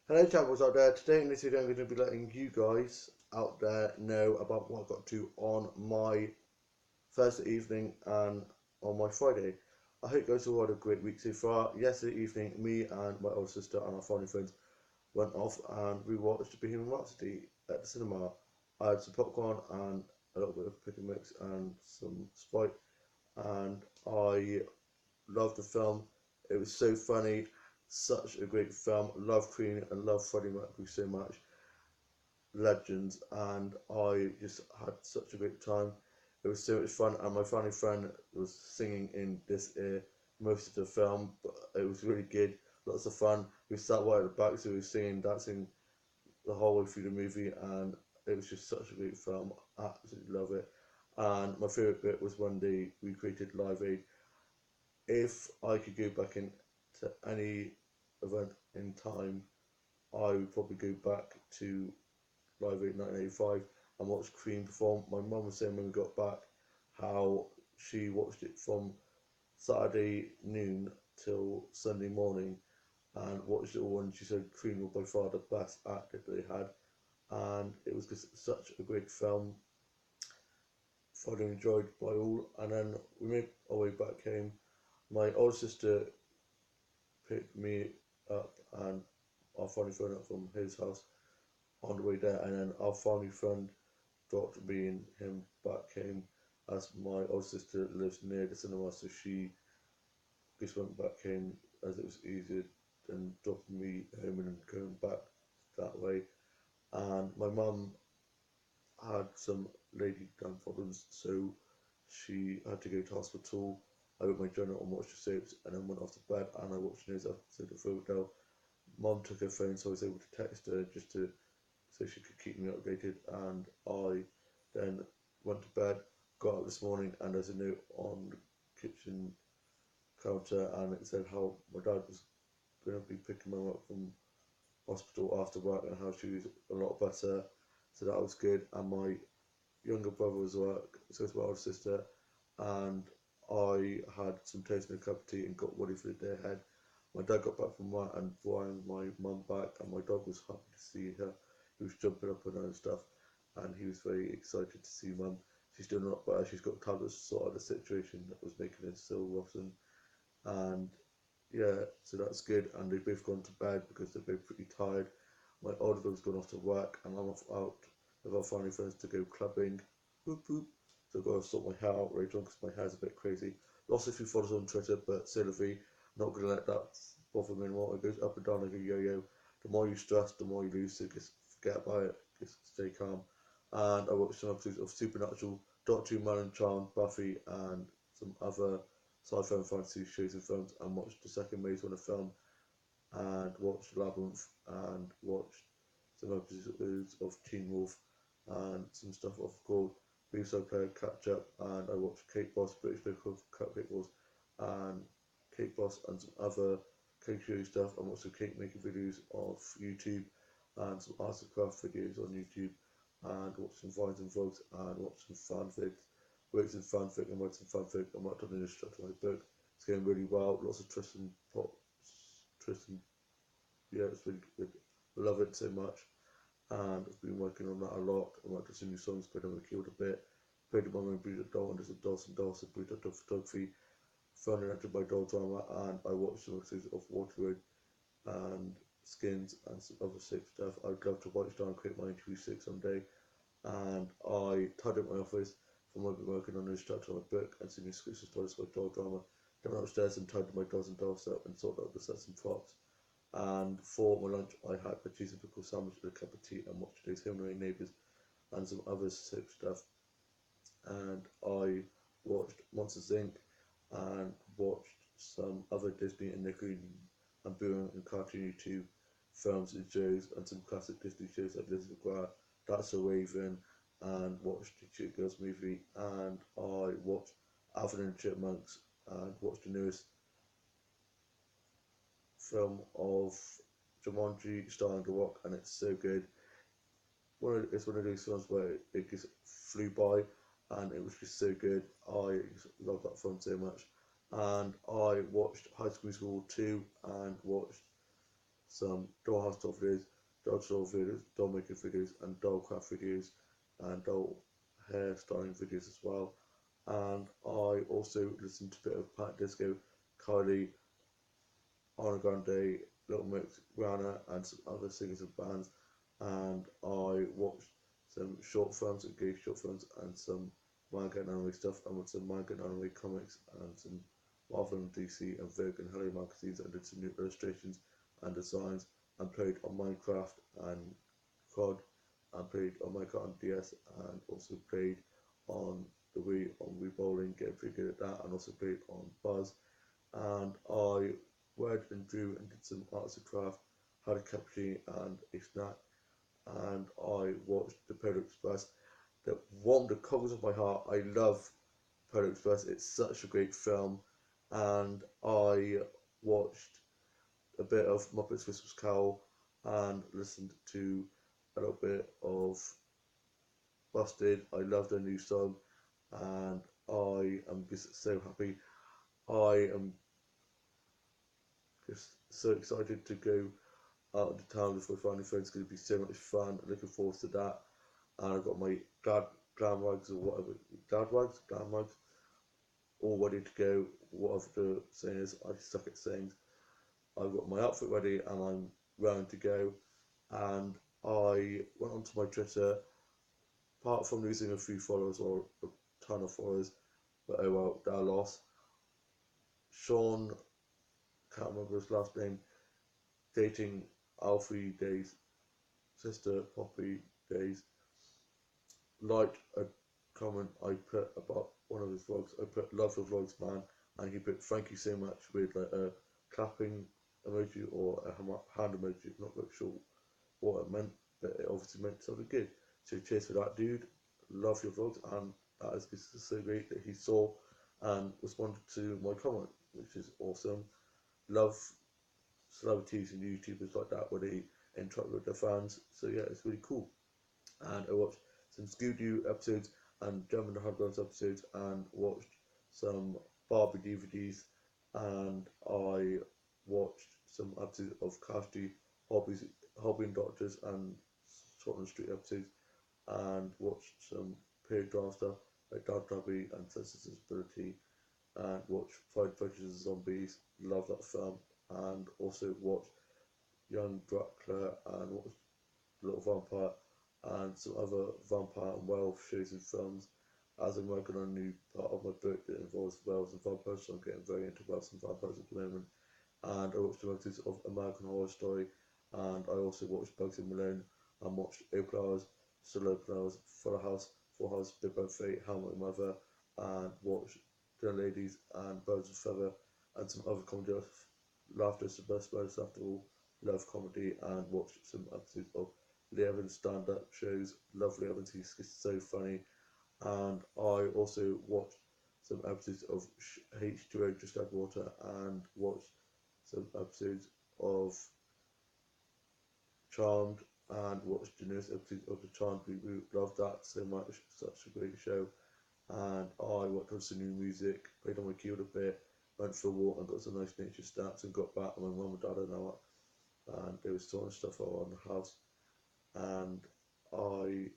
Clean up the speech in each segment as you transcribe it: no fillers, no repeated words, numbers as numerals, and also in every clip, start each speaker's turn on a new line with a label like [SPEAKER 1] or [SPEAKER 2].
[SPEAKER 1] Hello chatbots out there. Today in this video I'm going to be letting you guys out there know about what I got to on my Thursday evening and on my Friday. I hope you guys all had a great week so far. Yesterday evening me and my older sister and our family friends went off and we watched Bohemian Rhapsody at the cinema. I had some popcorn and a little bit of pick and mix and some Sprite, and I loved the film. It was so funny, such a great film. Love Queen and love Freddie Mercury so much, legends, and I just had such a great time. It was so much fun, and my family friend was singing in this ear most of the film, but it was really good, lots of fun. We sat right at the back, so we were singing, dancing the whole way through the movie, and it was just such a great film. Absolutely love it. And my favourite bit was when they recreated Live Aid. If I could go back into any event in time, I would probably go back to Live Aid 1985 and watch Queen perform. My mum was saying when we got back how she watched it from Saturday noon till Sunday morning and watched it all, and she said Queen were by far the best actor they had, and it was just such a great film, thoroughly enjoyed by all. And then we made our way back home. My older sister picked me up and our family friend up from his house on the way there, and then our family friend dropped me and him back home, as my older sister lives near the cinema, so she just went back home as it was easier than dropping me home and then going back that way. And my mum had some lady gun problems, so she had to go to hospital. I wrote my journal and watched the soaps, and then went off to bed and I watched the news episode of Riverdale. Mum took her phone, so I was able to text her just to so she could keep me updated. And I then went to bed, got up this morning, and there's a note on the kitchen counter, and it said how my dad was going to be picking mum up from hospital after work and how she was a lot better. So that was good. And my younger brother was at work, so was my older sister, and I had some toast and a cup of tea and got ready for the day ahead. My dad got back from work and brought my mum back, and my dog was happy to see her. He was jumping up and down and stuff, and he was very excited to see mum. She's doing a lot better. She's got tablets to sort out the situation that was making her so rotten, and yeah, so that's good. And they've both gone to bed because they're both pretty tired. My older brother's gone off to work, and I'm off out with our family friends to go clubbing. Boop boop. So I've got to sort my hair out later on because my hair's a bit crazy. Lost a few followers on Twitter, but c'est la vie. Not going to let that bother me anymore. It goes up and down like a yo-yo. The more you stress, the more you lose, so just forget about it. Just stay calm. And I watched some episodes of Supernatural, Doctor Who, Man Charmed, Buffy, and some other sci-fi and fantasy shows and films, and watched the second Maze Runner film, and watched Labyrinth, and watched some episodes of Teen Wolf, and some stuff off called B-side player catch up, and I watched Cake Boss, British Local Cupcake Wars, and Cake Boss, and some other cake show stuff, and watched some cake making videos off YouTube, and some arts and craft videos on YouTube, and watched some vines and vlogs, and watched some fanfics, worked in fanfic and wrote some fanfic, and worked on an instructor on my book. It's going really well, lots of Tristan, yeah, it's really good. I love it so much, and I've been working on that a lot. I worked on some new songs, played on the keyboard a bit, played on my own Breed Doll, and there's a Dolls and Dolls, and Breed Doll Photography, found directed by Doll Drama, and I watched some episodes of Waterroad and Skins and some other sick stuff. I'd love to watch down and create my interview 6 someday. And I tied up my office from working on an instructor on my book and some exclusive stories by Doll Drama. Then went upstairs and tied my dolls and dolls up and sorted out the sets and props. And for my lunch, I had a cheese and pickle sandwich and a cup of tea and watched today's Home and Neighbours and some other sick stuff. And I watched Monsters Inc. and watched some other Disney and Nickelodeon and Boom and Cartoon YouTube films and shows, and some classic Disney shows like Lizard McGuire, That's a Raven, and watched the Cheetah Girls movie, and I watched Alvin and the Chipmunks, and watched the newest film of Jumanji starring The Rock, and it's so good. It's one of those films where it just flew by, and it was just so good. I just love that film so much. And I watched High School Musical 2 and watched some dollhouse doll videos, doll doll videos, doll making videos, and doll craft videos, and doll hairstyling videos as well. And I also listen to a bit of Pat Disco, Kylie, Ariana Grande, Little Mix, Rihanna, and some other singers and bands. And I watched some short films and gay short films and some manga and anime stuff. I watched some manga and anime comics and some Marvel and DC and Vogue and Hello magazines and did some new illustrations and designs and played on Minecraft and COD and played on Minecraft on DS and also played on the Wii Bowling, getting pretty good at that, and also played on Buzz. And I read and drew and did some arts and craft, had a cappuccino and a snack, and I watched the Polar Express that warmed the cockles of my heart. I love Polar Express, it's such a great film. And I watched a bit of Muppets Christmas Carol and listened to a little bit of Busted. I love their new song and I am just so happy. I am just so excited to go out into town with my family friends. It's going to be so much fun. Looking forward to that. And I've got my glam rugs or whatever, glam rugs, all ready to go. Whatever the saying is, I suck at sayings. I've got my outfit ready and I'm round to go. And I went onto my Twitter, apart from losing a few followers or a ton of followers, but oh well, that loss. Sean, can't remember his last name, dating Alfie Day's sister, Poppy Days, liked a comment I put about one of his vlogs. I put love the vlogs, man, and he put thank you so much with like a clapping emoji or a hand emoji. Not quite sure what it meant, but it obviously meant something good. So cheers for that, dude. Love your vlogs, and that is just so great that he saw and responded to my comment, which is awesome. Love celebrities and YouTubers like that where they interact with their fans. So yeah, it's really cool. And I watched some Scooby-Doo episodes and German Hardbones episodes and watched some Barbie DVDs and I watched some episodes of Casty Hobby and Doctors and Scotland Street episodes and watched some period drama stuff like Dad Dabby and Sensibility and watched Fight Fighters and Zombies. Love that film. And also watched Young Dracula and watched Little Vampire and some other vampire and werewolf shows and films. As I'm working on a new part of my book that involves werewolves and vampires, so I'm getting very into werewolves and vampires at the moment. And I watched the episodes of American Horror Story, and I also watched Bugsy Malone and watched Open Hours, Still Open Hours, Full House, Big Bad Fate, How I Met Your Mother, and watched The Ladies and Birds of Feather and some other comedy. Laughter is the best medicine after all. Love comedy and watched some episodes of Lee Evans stand-up shows. Love Lee Evans, he's so funny. And I also watched some episodes of H2O Just Add Water and watched some episodes of Charmed and watched the newest episode of the Charmed reboot. Loved that so much, such a great show. And I worked on some new music, played on my keyboard a bit, went for a walk and got some nice nature snaps and got back and my mum and dad are now up and they were sorting stuff out around the house and I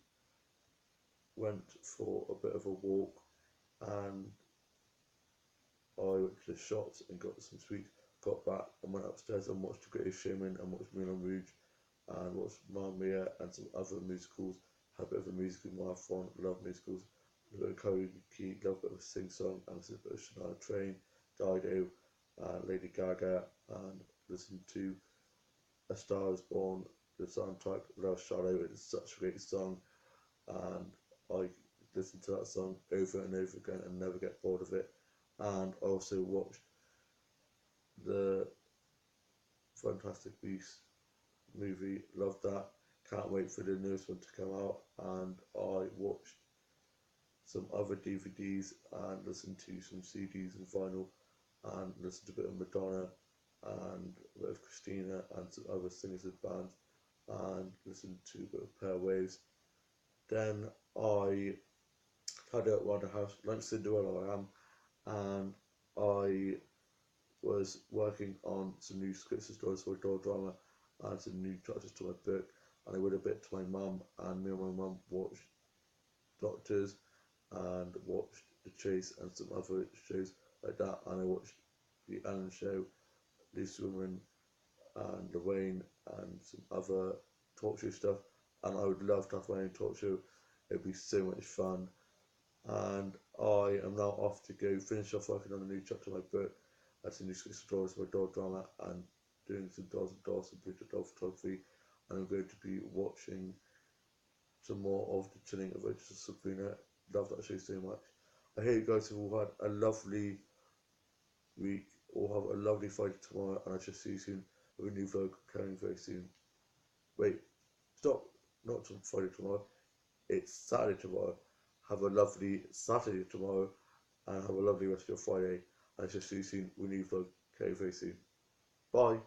[SPEAKER 1] went for a bit of a walk and I went to the shops and got some sweets, got back and went upstairs and watched The Greatest Showman and watched Moulin Rouge and watched Mamma Mia and some other musicals. Had a bit of a musical marathon, love musicals, a bit of karaoke, love a bit of a sing song and a bit of Shania Twain, Dido, Lady Gaga, and listened to A Star Is Born, the soundtrack, Love Shadow. It's such a great song and I listen to that song over and over again and never get bored of it. And I also watched the Fantastic Beasts movie, loved that. Can't wait for the newest one to come out. And I watched some other DVDs and listened to some CDs and vinyl and listened to a bit of Madonna and a bit of Christina and some other singers and bands and listened to a bit of Pair Waves. Then I had out around the house like Cinderella I am, and I was working on some new scripts and stories for a door drama and some new chapters to my book. And I read a bit to my mum, and me and my mum watched Doctors and watched The Chase and some other shows like that. And I watched The Ellen Show, Lucy Woman, and Lorraine, and some other talk show stuff. And I would love to have my own talk show. It'd be so much fun. And I am now off to go finish off working on a new chapter of my book. That's a new 6 my dog drama, and doing some dolls and dolls and picture doll photography. And I'm going to be watching some more of The Chilling Adventures of Sabrina. Love that show so much. I hope you guys have all had a lovely week, or have a lovely Friday tomorrow, and I shall see you soon with a new vlog coming very soon. Wait, stop, not Friday tomorrow, it's Saturday tomorrow. Have a lovely Saturday tomorrow, and have a lovely rest of your Friday, and I shall see you soon with a new vlog coming very soon. Bye.